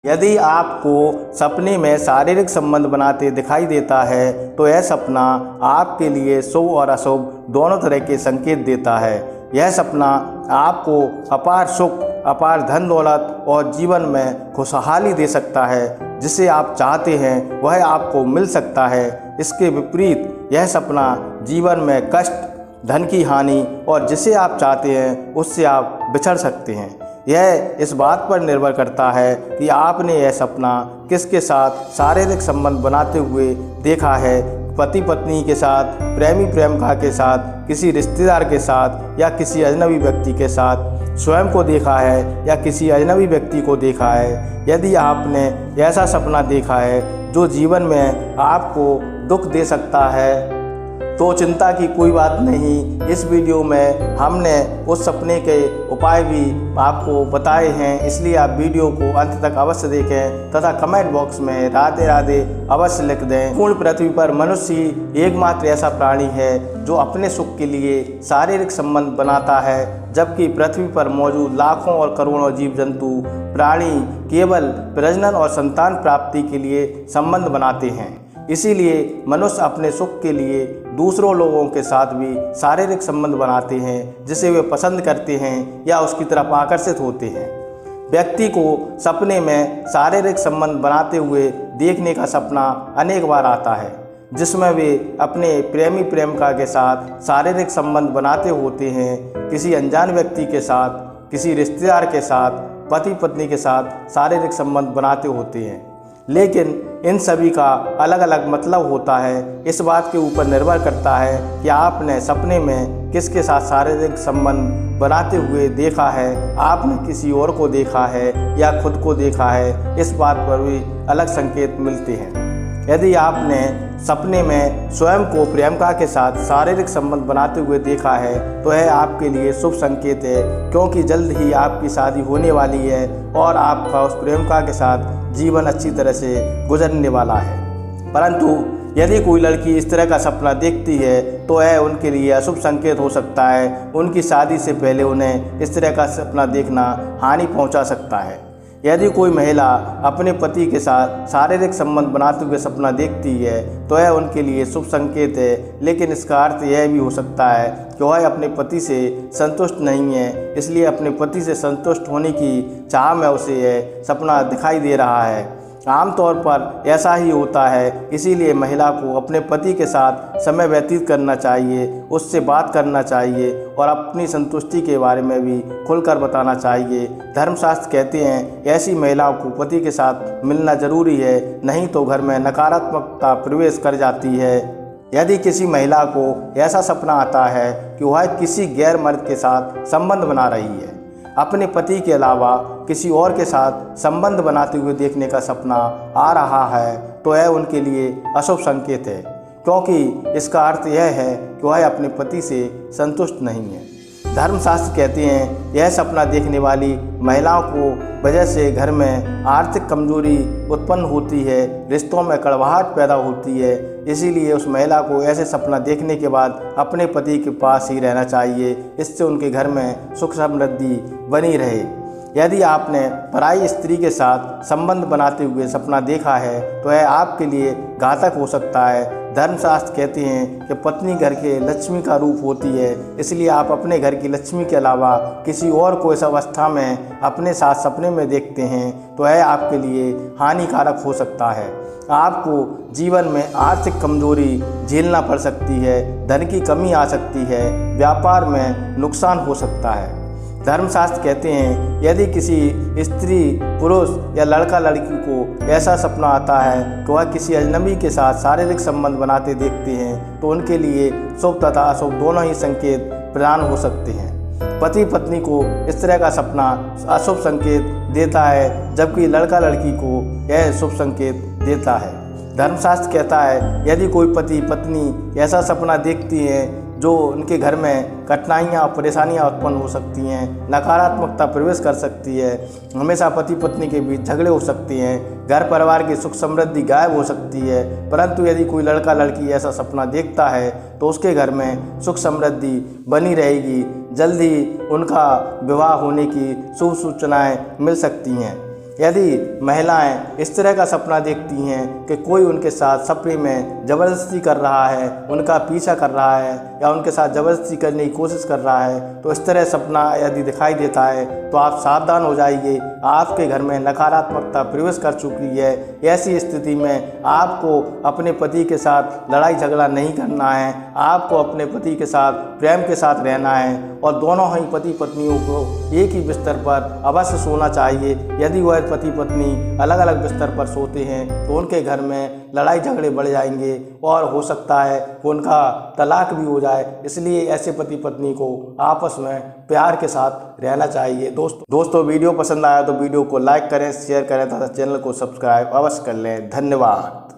यदि आपको सपने में शारीरिक संबंध बनाते दिखाई देता है तो यह सपना आपके लिए शुभ और अशुभ दोनों तरह के संकेत देता है। यह सपना आपको अपार सुख, अपार धन दौलत और जीवन में खुशहाली दे सकता है। जिसे आप चाहते हैं वह आपको मिल सकता है। इसके विपरीत यह सपना जीवन में कष्ट, धन की हानि और जिसे आप चाहते हैं उससे आप बिछड़ सकते हैं। यह इस बात पर निर्भर करता है कि आपने यह सपना किसके साथ शारीरिक संबंध बनाते हुए देखा है। पति पत्नी के साथ, प्रेमी प्रेमिका के साथ, किसी रिश्तेदार के साथ या किसी अजनबी व्यक्ति के साथ, स्वयं को देखा है या किसी अजनबी व्यक्ति को देखा है। यदि आपने ऐसा सपना देखा है जो जीवन में आपको दुख दे सकता है तो चिंता की कोई बात नहीं। इस वीडियो में हमने उस सपने के उपाय भी आपको बताए हैं, इसलिए आप वीडियो को अंत तक अवश्य देखें तथा कमेंट बॉक्स में राधे राधे अवश्य लिख दें। पूर्ण पृथ्वी पर मनुष्य ही एकमात्र ऐसा प्राणी है जो अपने सुख के लिए शारीरिक संबंध बनाता है, जबकि पृथ्वी पर मौजूद लाखों और करोड़ों जीव जंतु प्राणी केवल प्रजनन और संतान प्राप्ति के लिए संबंध बनाते हैं। इसीलिए मनुष्य अपने सुख के लिए दूसरों लोगों के साथ भी शारीरिक संबंध बनाते हैं, जिसे वे पसंद करते हैं या उसकी तरफ आकर्षित होते हैं। व्यक्ति को सपने में शारीरिक संबंध बनाते हुए देखने का सपना अनेक बार आता है, जिसमें वे अपने प्रेमी प्रेमिका के साथ शारीरिक संबंध बनाते होते हैं, किसी अनजान व्यक्ति के साथ, किसी रिश्तेदार के साथ, पति पत्नी के साथ शारीरिक संबंध बनाते होते हैं। लेकिन इन सभी का अलग अलग मतलब होता है। इस बात के ऊपर निर्भर करता है कि आपने सपने में किसके साथ शारीरिक संबंध बनाते हुए देखा है। आपने किसी और को देखा है या खुद को देखा है, इस बात पर भी अलग संकेत मिलते हैं। यदि आपने सपने में स्वयं को प्रेमिका के साथ शारीरिक संबंध बनाते हुए देखा है तो यह आपके लिए शुभ संकेत है, क्योंकि जल्द ही आपकी शादी होने वाली है और आपका उस प्रेमिका के साथ जीवन अच्छी तरह से गुजरने वाला है। परंतु यदि कोई लड़की इस तरह का सपना देखती है तो यह उनके लिए अशुभ संकेत हो सकता है। उनकी शादी से पहले उन्हें इस तरह का सपना देखना हानि पहुंचा सकता है। यदि कोई महिला अपने पति के साथ शारीरिक संबंध बनाते हुए सपना देखती है तो यह उनके लिए शुभ संकेत है, लेकिन इसका अर्थ यह भी हो सकता है कि वह अपने पति से संतुष्ट नहीं है, इसलिए अपने पति से संतुष्ट होने की चाह में उसे यह सपना दिखाई दे रहा है। आमतौर पर ऐसा ही होता है, इसीलिए महिला को अपने पति के साथ समय व्यतीत करना चाहिए, उससे बात करना चाहिए और अपनी संतुष्टि के बारे में भी खुलकर बताना चाहिए। धर्मशास्त्र कहते हैं ऐसी महिलाओं को पति के साथ मिलना जरूरी है, नहीं तो घर में नकारात्मकता प्रवेश कर जाती है। यदि किसी महिला को ऐसा सपना आता है कि वह किसी गैर मर्द के साथ संबंध बना रही है, अपने पति के अलावा किसी और के साथ संबंध बनाते हुए देखने का सपना आ रहा है तो यह उनके लिए अशुभ संकेत है, क्योंकि इसका अर्थ यह है कि वह अपने पति से संतुष्ट नहीं है। धर्मशास्त्र कहते हैं यह सपना देखने वाली महिलाओं को वजह से घर में आर्थिक कमजोरी उत्पन्न होती है, रिश्तों में कड़वाहट पैदा होती है। इसीलिए उस महिला को ऐसे सपना देखने के बाद अपने पति के पास ही रहना चाहिए, इससे उनके घर में सुख समृद्धि बनी रहे। यदि आपने पराई स्त्री के साथ संबंध बनाते हुए सपना देखा है तो यह आपके लिए घातक हो सकता है। धर्मशास्त्र कहते हैं कि पत्नी घर के लक्ष्मी का रूप होती है, इसलिए आप अपने घर की लक्ष्मी के अलावा किसी और को इस अवस्था में अपने साथ सपने में देखते हैं तो यह आपके लिए हानिकारक हो सकता है। आपको जीवन में आर्थिक कमजोरी झेलना पड़ सकती है, धन की कमी आ सकती है, व्यापार में नुकसान हो सकता है। धर्मशास्त्र कहते हैं यदि किसी स्त्री, पुरुष या लड़का लड़की को ऐसा सपना आता है तो वह किसी अजनबी के साथ शारीरिक संबंध बनाते देखते हैं तो उनके लिए शुभ तथा अशुभ दोनों ही संकेत प्रदान हो सकते हैं। पति पत्नी को इस तरह का सपना अशुभ संकेत देता है, जबकि लड़का लड़की को यह शुभ संकेत देता है। धर्मशास्त्र कहता है यदि कोई पति पत्नी ऐसा सपना देखती है जो उनके घर में कठिनाइयाँ और परेशानियाँ उत्पन्न हो सकती हैं, नकारात्मकता प्रवेश कर सकती है, हमेशा पति पत्नी के बीच झगड़े हो सकते हैं, घर परिवार की सुख समृद्धि गायब हो सकती है। परंतु यदि कोई लड़का लड़की ऐसा सपना देखता है तो उसके घर में सुख समृद्धि बनी रहेगी, जल्द ही उनका विवाह होने की शुभ सूचनाएँ मिल सकती हैं। यदि महिलाएं इस तरह का सपना देखती हैं कि कोई उनके साथ सपने में ज़बरदस्ती कर रहा है, उनका पीछा कर रहा है या उनके साथ ज़बरदस्ती करने की कोशिश कर रहा है, तो इस तरह सपना यदि दिखाई देता है तो आप सावधान हो जाइए। आपके घर में नकारात्मकता प्रवेश कर चुकी है। ऐसी स्थिति में आपको अपने पति के साथ लड़ाई झगड़ा नहीं करना है। आपको अपने पति के साथ प्रेम के साथ रहना है और दोनों ही पति पत्नियों को एक ही बिस्तर पर अवश्य सोना चाहिए। यदि वह पति पत्नी अलग अलग बिस्तर पर सोते हैं तो उनके घर में लड़ाई झगड़े बढ़ जाएंगे और हो सकता है कि उनका तलाक भी हो जाए। इसलिए ऐसे पति पत्नी को आपस में प्यार के साथ रहना चाहिए। दोस्तों वीडियो पसंद आया तो वीडियो को लाइक करें, शेयर करें तथा चैनल को सब्सक्राइब अवश्य कर लें। धन्यवाद।